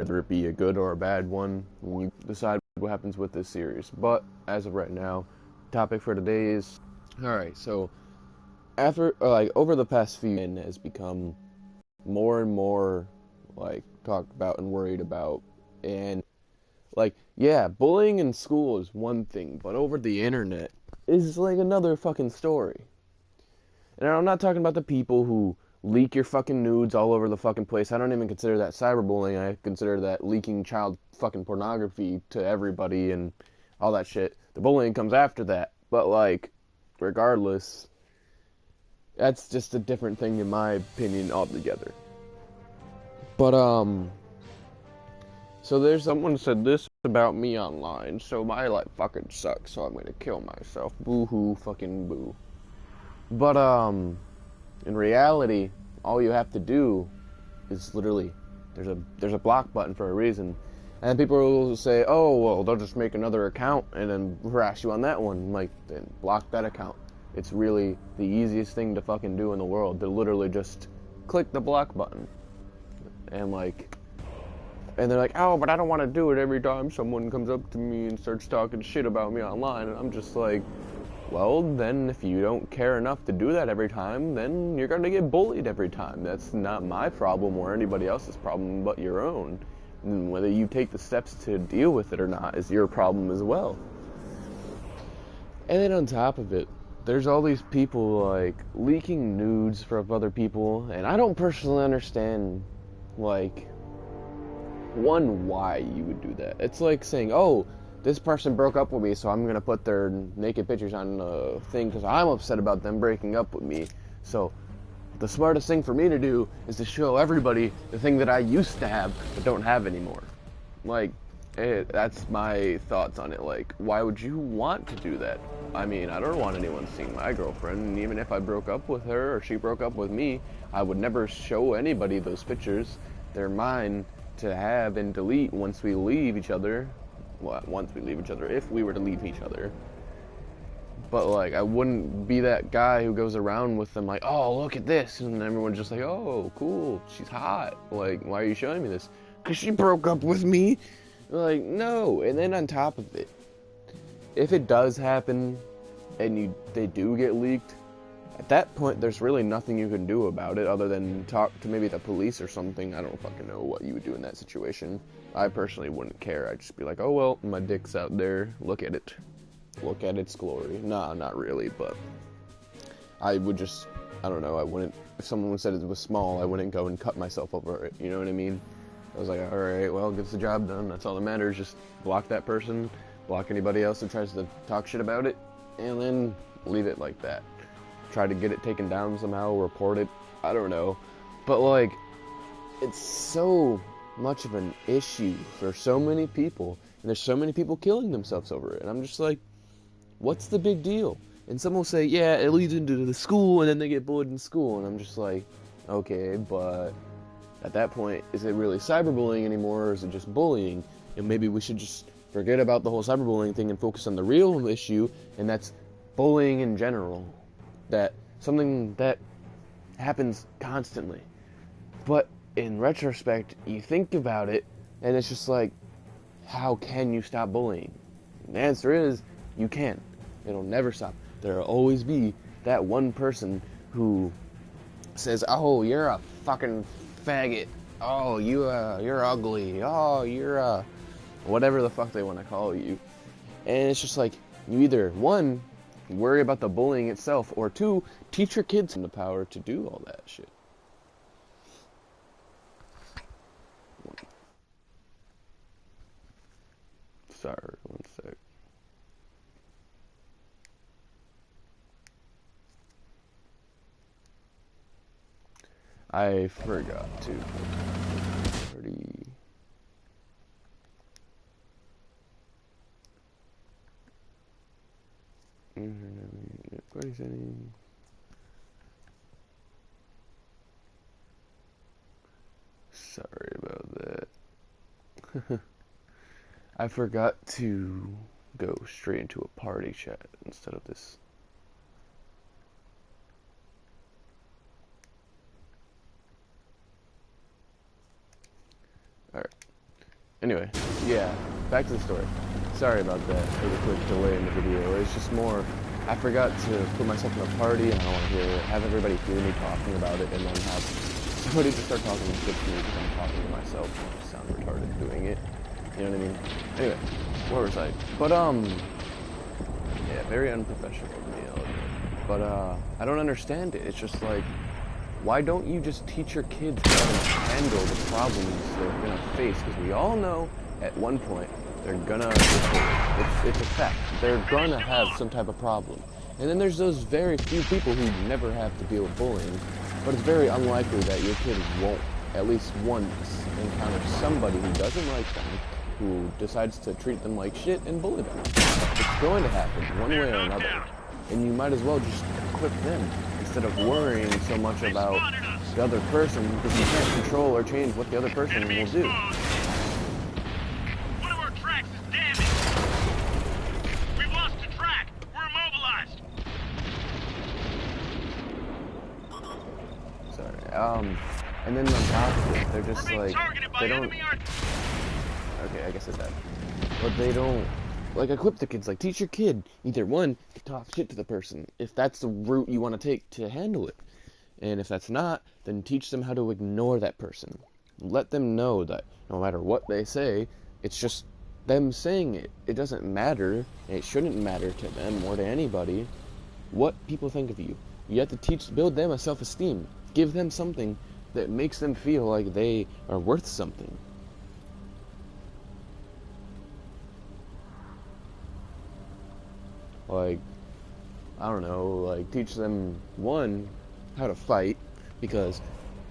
whether it be a good or a bad one when we decide what happens with this series. But as of right now, topic for today is all right. So after over the past few years has become more and more talked about and worried about, and yeah, bullying in school is one thing, but over the internet is like another fucking story. And I'm not talking about the people who leak your fucking nudes all over the fucking place. I don't even consider that cyberbullying. I consider that leaking child fucking pornography to everybody and all that shit. The bullying comes after that. But regardless, that's just a different thing in my opinion altogether. But so there's someone said this about me online, so my life fucking sucks, so I'm gonna kill myself. Boo hoo fucking boo. But in reality, all you have to do is literally there's a block button for a reason. And people will say, "Oh, well, they'll just make another account and then harass you on that one." Like, then block that account. It's really the easiest thing to fucking do in the world. To literally just click the block button. And and they're like, "Oh, but I don't want to do it every time someone comes up to me and starts talking shit about me online." And I'm just like, well, then if you don't care enough to do that every time, then you're going to get bullied every time. That's not my problem or anybody else's problem but your own. And whether you take the steps to deal with it or not is your problem as well. And then on top of it, there's all these people leaking nudes from other people, and I don't personally understand why you would do that. It's like saying, "Oh, this person broke up with me, so I'm gonna put their naked pictures on the thing because I'm upset about them breaking up with me." So the smartest thing for me to do is to show everybody the thing that I used to have but don't have anymore. Like, that's my thoughts on it. Like, why would you want to do that? I mean, I don't want anyone seeing my girlfriend, and even if I broke up with her or she broke up with me, I would never show anybody those pictures. They're mine to have and delete once we leave each other. Well, once we leave each other, if we were to leave each other. But I wouldn't be that guy who goes around with them like, "Oh, look at this," and everyone's just like, "Oh, cool, she's hot. Like, why are you showing me this? Because she broke up with me." Like, no. And then on top of it, if it does happen and they do get leaked, at that point there's really nothing you can do about it other than talk to maybe the police or something. I don't fucking know what you would do in that situation. I personally wouldn't care. I'd just be like, "Oh well, my dick's out there. Look at it. Look at its glory." Nah, not really, but I would just, I don't know, I wouldn't, if someone said it was small, I wouldn't go and cut myself over it, you know what I mean? I was like, alright, well, gets the job done, that's all that matters, just block that person, block anybody else that tries to talk shit about it, and then leave it like that. Try to get it taken down somehow, report it, I don't know. But it's so much of an issue for so many people, and there's so many people killing themselves over it, and I'm just like, what's the big deal? And some will say, yeah, it leads into the school, and then they get bullied in school. And I'm just like, okay, but at that point, is it really cyberbullying anymore, or is it just bullying? And maybe we should just forget about the whole cyberbullying thing and focus on the real issue, and that's bullying in general. That something that happens constantly. But in retrospect, you think about it, and it's just like, how can you stop bullying? And the answer is, you can. It'll never stop. There'll always be that one person who says, "Oh, you're a fucking faggot. Oh, you're ugly. Oh, you're whatever the fuck they want to call you." And it's just like, you either one, worry about the bullying itself, or two, teach your kids the power to do all that shit. Sorry, one sec. I forgot to. 30. Party setting. Sorry about that. I forgot to go straight into a party chat instead of this. Alright. Anyway, yeah, back to the story. Sorry about that for the quick delay in the video. It's just more, I forgot to put myself in a party, and I don't want to have everybody hear me talking about it, and then have somebody just start talking shit to me because I'm talking to myself. I just sound retarded doing it. You know what I mean? Anyway, where was I? But, yeah, very unprofessional of me, I'll admit. But, I don't understand it. It's just like, why don't you just teach your kids how to handle the problems they're gonna face? Because we all know at one point they're gonna, it's a fact, they're gonna have some type of problem. And then there's those very few people who never have to deal with bullying, but it's very unlikely that your kid won't at least once encounter somebody who doesn't like them, who decides to treat them like shit and bully them. It's going to happen one way or another. And you might as well just equip them instead of worrying so much about the other person, because you can't control or change what the other person will do. One of our tracks is damaged. We've lost the track. We're immobilized. Sorry. And then on top of it, they're just like, they don't. Okay, I guess I said. But they don't, like, equip the kids. Like, teach your kid, either one, to talk shit to the person, if that's the route you want to take to handle it. And if that's not, then teach them how to ignore that person. Let them know that no matter what they say, it's just them saying it. It doesn't matter, and it shouldn't matter to them or to anybody what people think of you. You have to build them a self-esteem. Give them something that makes them feel like they are worth something. Like, I don't know, like, teach them, one, how to fight, because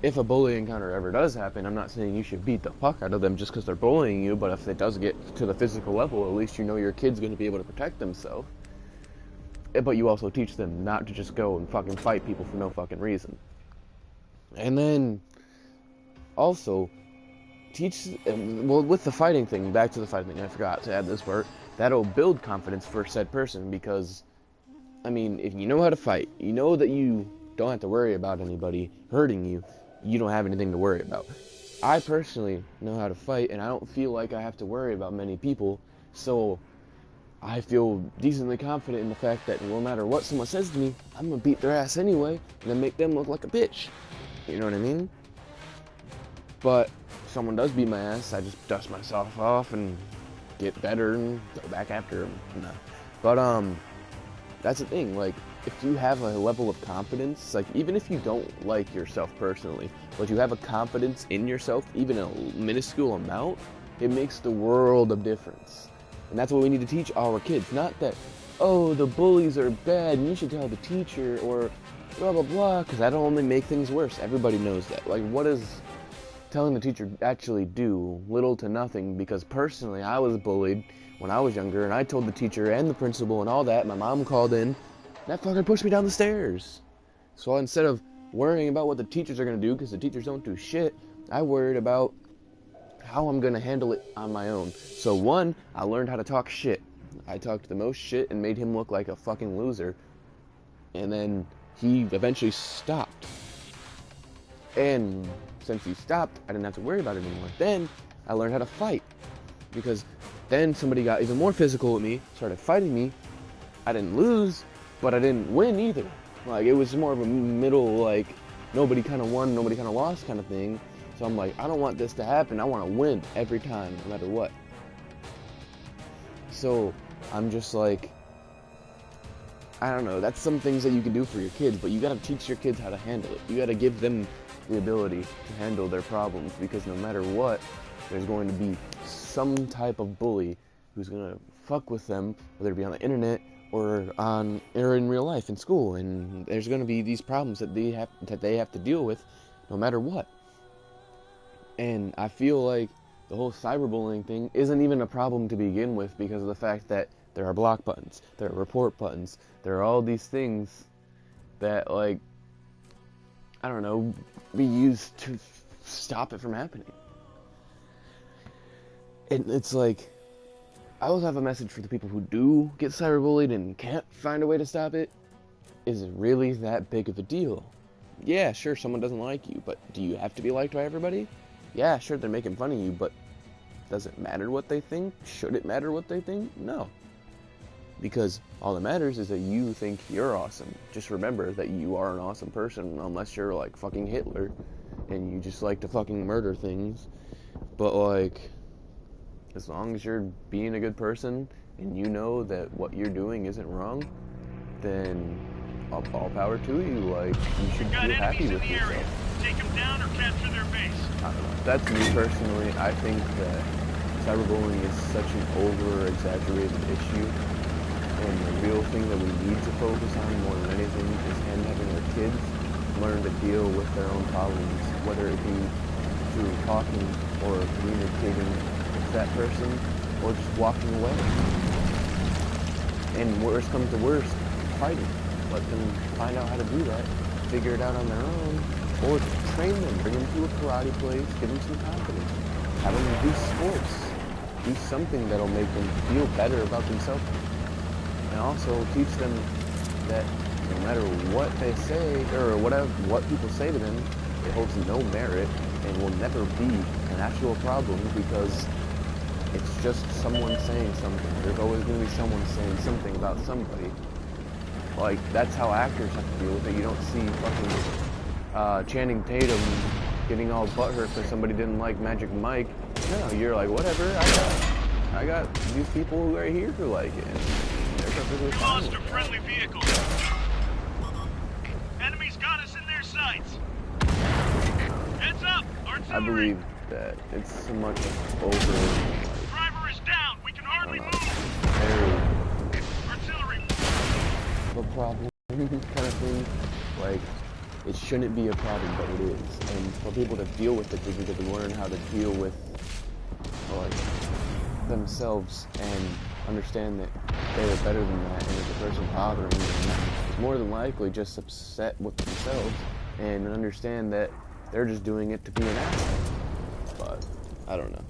if a bully encounter ever does happen, I'm not saying you should beat the fuck out of them just because they're bullying you, but if it does get to the physical level, at least you know your kid's going to be able to protect themselves. But you also teach them not to just go and fucking fight people for no fucking reason. And then, also, well, with the fighting thing, back to the fighting thing, I forgot to add this part, that'll build confidence for said person, because, I mean, if you know how to fight, you know that you don't have to worry about anybody hurting you, you don't have anything to worry about. I personally know how to fight, and I don't feel like I have to worry about many people, so I feel decently confident in the fact that no matter what someone says to me, I'm gonna beat their ass anyway, and then make them look like a bitch. You know what I mean? But if someone does beat my ass, I just dust myself off and get better and go back after them. No. But that's the thing. Like, if you have a level of confidence, like, even if you don't like yourself personally, but you have a confidence in yourself, even a minuscule amount, it makes the world of difference. And that's what we need to teach our kids. Not that, oh, the bullies are bad and you should tell the teacher, or blah blah blah, because that'll only make things worse. Everybody knows that. Like, what does telling the teacher actually do? Little to nothing, because personally I was bullied when I was younger, and I told the teacher and the principal and all that. My mom called in, that fucker pushed me down the stairs. So instead of worrying about what the teachers are going to do, because the teachers don't do shit, I worried about how I'm going to handle it on my own. So one, I learned how to talk shit. I talked the most shit and made him look like a fucking loser. And then he eventually stopped. And since he stopped, I didn't have to worry about it anymore. Then I learned how to fight, because then somebody got even more physical with me, started fighting me. I didn't lose, but I didn't win either. Like, it was more of a middle, like, nobody kind of won, nobody kind of lost kind of thing. So I'm like, I don't want this to happen. I want to win every time, no matter what. So I'm just like, I don't know, that's some things that you can do for your kids, but you gotta teach your kids how to handle it. You gotta give them the ability to handle their problems, because no matter what, there's going to be some type of bully who's gonna fuck with them, whether it be on the internet or in real life in school, and there's gonna be these problems that they have to deal with no matter what. And I feel like the whole cyberbullying thing isn't even a problem to begin with, because of the fact that there are block buttons, there are report buttons, there are all these things that, like, I don't know, be used to stop it from happening. And it's like, I always have a message for the people who do get cyberbullied and can't find a way to stop it. Is it really that big of a deal? Yeah, sure, someone doesn't like you, but do you have to be liked by everybody? Yeah, sure, they're making fun of you, but Does it matter what they think? Should it matter what they think? No. Because all that matters is that you think you're awesome. Just remember that you are an awesome person, unless you're like fucking Hitler and you just like to fucking murder things. But like, as long as you're being a good person and you know that what you're doing isn't wrong, then all power to you. Like, you should feel happy with yourself. Take them down or capture their base. I don't know. That's me personally. I think that cyberbullying is such an over-exaggerated issue, and the real thing that we need to focus on more than anything is having our kids learn to deal with their own problems, whether it be through talking or communicating with that person, or just walking away. And worst comes to worst, fighting. Let them find out how to do that, figure it out on their own, or train them, bring them to a karate place, give them some confidence, have them do sports, do something that'll make them feel better about themselves, and also teach them that no matter what they say, or what people say to them, it holds no merit and will never be an actual problem, because it's just someone saying something. There's always going to be someone saying something about somebody. Like, that's how actors have to deal with it. You don't see fucking Channing Tatum getting all butthurt because somebody didn't like Magic Mike. No, you're like, whatever, I got these people right here who like it. And they're perfectly fine. Lost a friendly vehicle. Enemies got us in their sights. Heads up, artillery. I believe that it's so much over. Driver is down. We can hardly move. Very Artillery. a problem kind of thing. Like, it shouldn't be a problem, but it is. And for people to deal with it, they need to learn how to deal with like themselves and understand that they are better than that, and if the person bothering them is more than likely just upset with themselves, and understand that they're just doing it to be an asshole. But I don't know.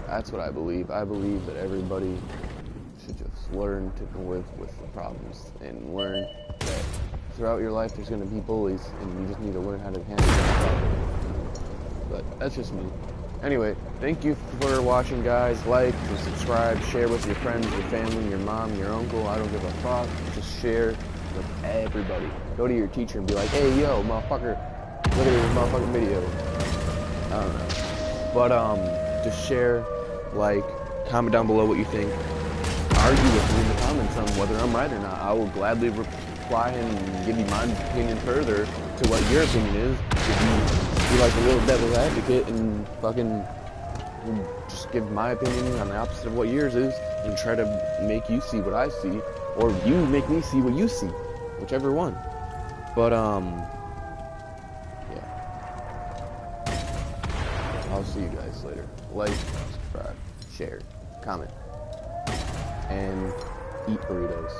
That's what I believe. I believe that everybody should just learn to live with the problems and learn that throughout your life there's going to be bullies, and you just need to learn how to handle them properly. But that's just me. Anyway, thank you for watching, guys. Like and subscribe, share with your friends, your family, your mom, your uncle. I don't give a fuck. Just share with everybody. Go to your teacher and be like, hey, yo, motherfucker, look at this motherfucking video. I don't know. But, just share, like, comment down below what you think. Argue with me in the comments on whether I'm right or not. I will gladly reply and give you my opinion further to what your opinion is. If you be like a little devil's advocate and fucking just give my opinion on the opposite of what yours is and try to make you see what I see, or you make me see what you see, whichever one. But yeah, I'll see you guys later. Like, subscribe, share, comment, and eat burritos.